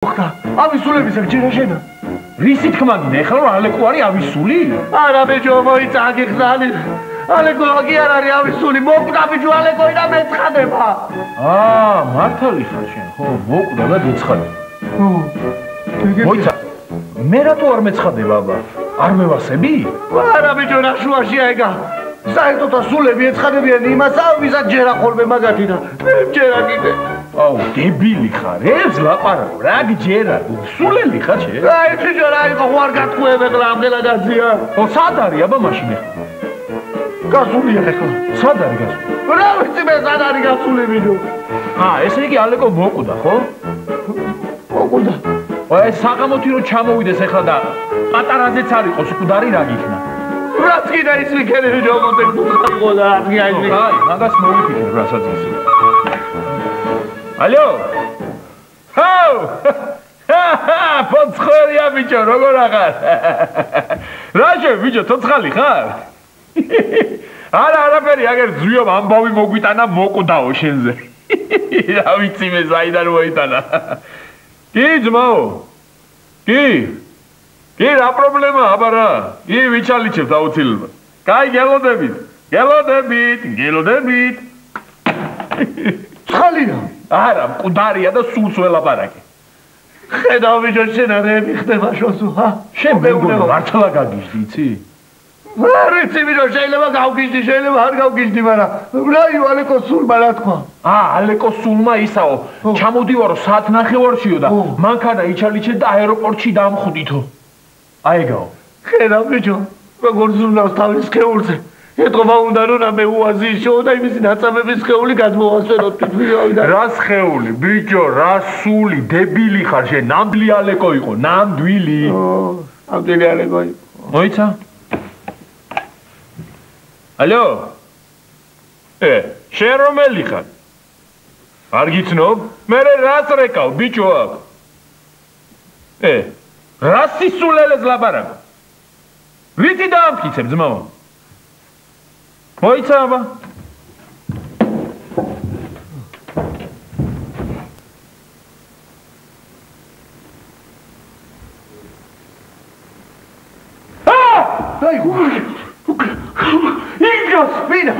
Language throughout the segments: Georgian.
ავისულების ჯერა შენა. რისი თქმა გინდა ეხლა რომ ალეკო არის ავისული? არა ბიჭო მოიწაგი ხალი. ალეკო კი არ არის ავისული, მოკვდა ბიჭო ალეკოი და მეცხადება. მართალი ხარ შენ, ხო, მოკვდა და მეცხადება. ხო. მოიცა. მე რატო არ მეცხადება აბა? არ მევასები? არა ბიჭო რა შუაშია ეგა. საერთოდ ასულები ეცხადებიან იმასა, ვისაც ჯერა ხოლმე მაგათი და მე ჯერა კიდე. აუ, დებილი ხარ, ეს ლაპარაკო, რა გჯერა, სულელი ხარ შენ? აი, ბიჭო, რა იყო, ვარ გათხოვებ ეხლა ამგელა გაზია. ო, სად არის აბა მაშინ ეხლა? გასულია ეხლა. სად არის გასული? რა ვიცი მე სად არის გასული ბიჭო. ესე იგი ალეკო მოკვდა, ხო? მოკვდა. ეს საღამოთი რომ ჩამოვიდეს ეხლა და პატარაზეც არ იყოს მკვდარი რა გიქნა? რაც კიდე ის ვიქენი ბიჭო, მოხდა და რაც კიდე ის. აი, მაგას მოვიფიქრე რასაც ისე. ალო? ჰაუ! ფოცხერია ბიჭო, როგორ აღარ? რა შე ბიჭო, ცოცხალი ხარ? არაფერი, აგერ ზვიობ ამბავი მოგვიტანა მოკვდაო შენზე. რა ვიცი მე საიდან მოიტანა. კი ძმაო? კი? კი რა პრობლემაა აბა რა? კი ვიჩალიჩებთ აუცილებლად. კაი გელოდებით. ცხალია. არა, მკვდარია და სულს ველაპარაკე. ხედავ ბიჭო შენ არები ხდება შოსო, ჰა? შენ მეგონა მართლა გაგიჟდი, იცი? არ ვიცი ბიჭო, შეიძლება გავგიჟდი, შეიძლება არ გავგიჟდი, მაგრამ რა ალეკო სულმა რა თქვა? ალეკო სულმა ისაო, ჩამოდივარო საათ ნახევარშიო და მანქანა იჩალიჩეთ და აეროპორტში დამხვდითო. აიგაო. ხედავ ბიჭო, როგორ ზრუნავს თავის სხეულზე. ეთქობა უნდა რომ მე უაზიშო და იმისი ნაწამების სხეული გადმოვასვენოთ თვითონ. რა სხეული, ბიჭო, რა სული, დებილი ხარ შენ, ნამდვილი ალეკო იყო, ნამდვილი. ნამდვილი ალეკო იყო. მოიცა? ალო? შენ რომელი ხარ? არ გიცნობ? მე რას რეკავ, ბიჭო აქ? რა სისულელეს ლაპარაკო? რითი დაამტკიცებ ძმაო? მოიცა აბა? იგას, ვინა?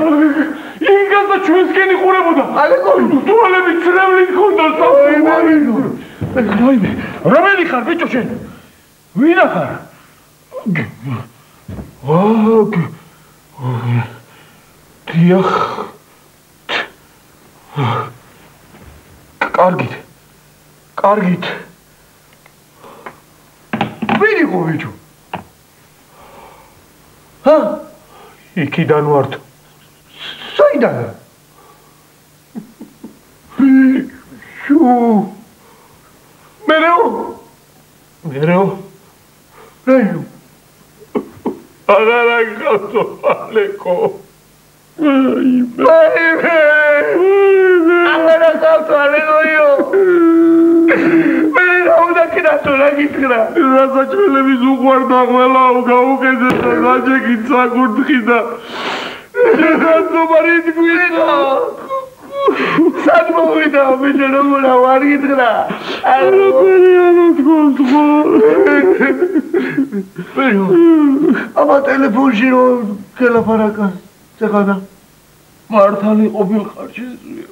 იგას და ჩვენსკენ იყურებოდა. ალეკო, თვალები ცრემლით ხონდა რაიმე. რომელი ხარ ბიჭო შენ? ვინა ხარ? დიახ. კარგით. ვინ იყო ბიჭო? იქიდან ვართ. საიდან? მერეო? რაიო? აღარა გხავთო ალეკო. აღარა გხავთო ალეკოიო. მე რა უნდა კიდატო რა გითხრა? რასაჭრელების უყვარდა ყველაო გაუკეთეს და გაჭეკით საკურთხი და შეხანძობარი თქვით. სად მოვიდა ბიჭო როგორა ვარ გითხრა? არაფერი არ თქვით ხო? აბა ტელეფონში რომ გელაპარაკა წეღანა მართალი ყოფილიყარ შეძვია.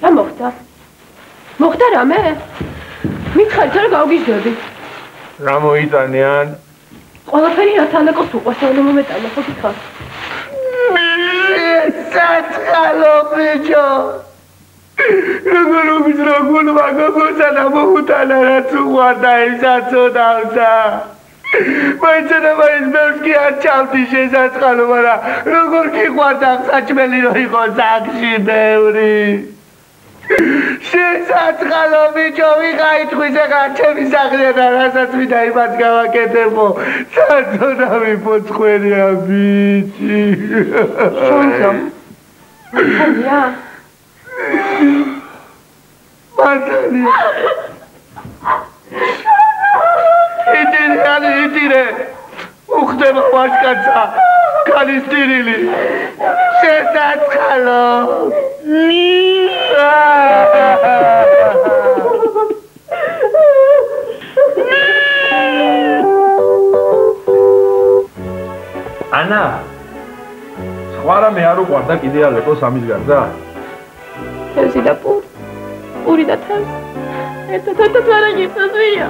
რა მოხდა რამე? მითხარით რა გავგიჟდები? რა მოიტანიან? ყველაფერი რაც ალეკოს უყვარს უნდა მომეტანა ხო გითხარ? საწყალო ბიჭო. როგორ უგზრო გულმა გოგოსანა მოუტანა რაც უყვარდა ისაც ოდავსა. მაინცანა მაინც ბევრს კი არ ჩავდი შესაწყალო, მაგრამ როგორ გიყვარდა საჭმელი რო იყო საგში ბევრი. შესაწყალო ბიჭო, ვიღაი თხვის ეხლა ჩემი სახლია და რასაც მინდა იმას გავაკეთებო. საწონავი ფოცხერია ბიჭი. შონზო. მართალია? მართალია. მართალი იტირე უხდება ვაჟკაცა ქალის ტირილი შედაცხალო ანა სხვა რამე არ უყვარდა კიდე ალეკო სამის გარდა თევზი და პური და თევზი ერთად არ აღიწევს ვია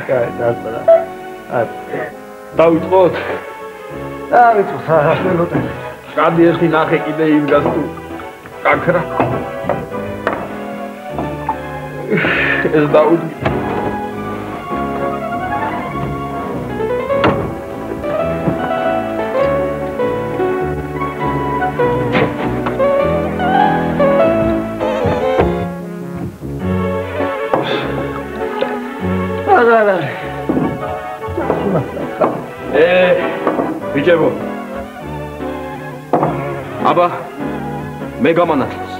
კაი დაწვა დავიწყოთ დავიწყოთ გადი ერთი ნახე კიდე იმგას თუ კაქრა ეს დაუდგი ბიჭებო აბა მე გამანათლებს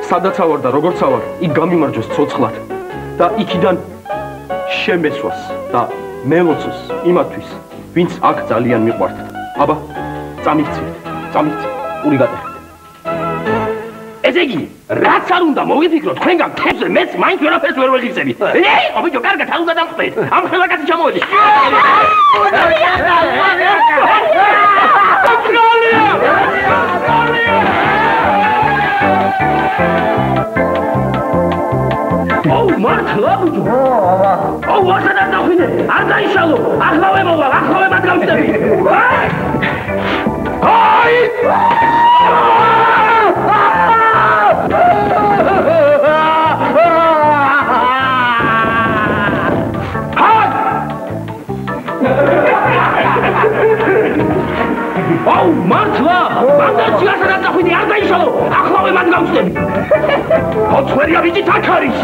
სადაც ავარ და როგორც ავარ იქ გამიმარჯვეს ცოცხლად და იქიდან შემესვას და მელოცოს იმათვის ვინც აქ ძალიან მიყვართ აბა წამიქცევთ პური გადახეთ ესე იგი რაც არ უნდა მოვიფიქროთ თქვენგან თევზე მეც მაინც ვერაფერს ვერ ვეღიძები ე ბიჭო კარგად არ უნდა დამხდეთ ამ ხელაკაცი ჩამოვედი ოუ მართლა ბიჭო ოუ ვასად არ დახვიდე არ დაიშალო ახლავე მოვალ ახლავე მათ გავხდები აი აუ მართლა მანდაც ასად არ დახვიდე არ დაიშალო ახლავე მათ გავხდები ოცხერია ბიჭი აქ არის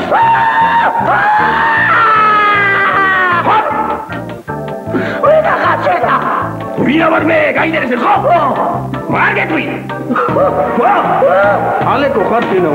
ვინა ხაჭედა ვინა ვარ მე გაინტერესებს ხო მარგეთვი ალეკო ხარ თენა